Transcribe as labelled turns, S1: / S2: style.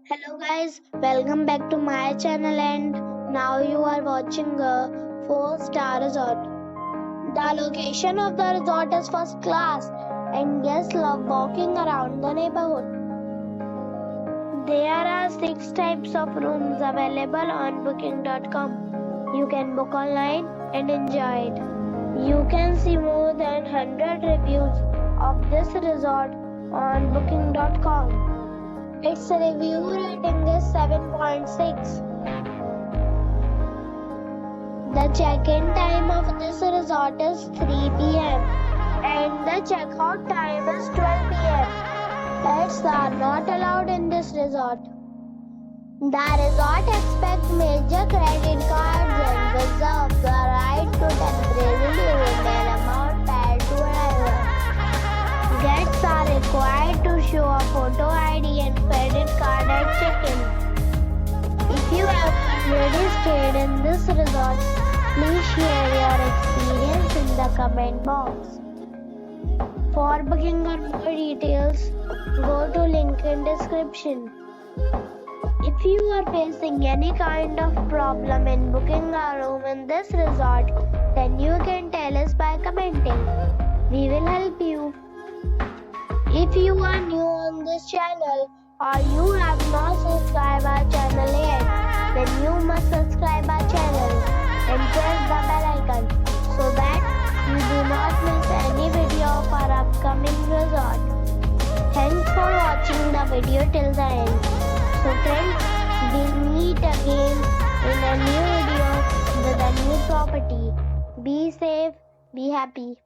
S1: Hello guys, welcome back to my channel and now you are watching a 4-star resort. The location of the resort is first class and guests love walking around the neighborhood. There are 6 types of rooms available on booking.com. You can book online and enjoy it. You can see more than 100 reviews of this resort on booking.com. Its review rating is 7.6. The check-in time of this resort is 3 p.m. and the check-out time is 12 p.m. Pets are not allowed in this resort. The resort expects major credit cards and reserves the right to temporarily hold an amount prior to arrival. Guests are required to show a photo ID and credit card at check-in. If you have already stayed in this resort, please share your experience in the comment box. For booking or more details, go to link in description. If you are facing any kind of problem in booking a room in this resort, then you can tell us by commenting. We will help you. If you are new on this channel or you have not subscribed our channel yet, then you must subscribe our channel and press the bell icon so that you do not miss any video of our upcoming resort. Thanks for watching the video till the end. So friends, we'll meet again in a new video with a new property. Be safe, be happy.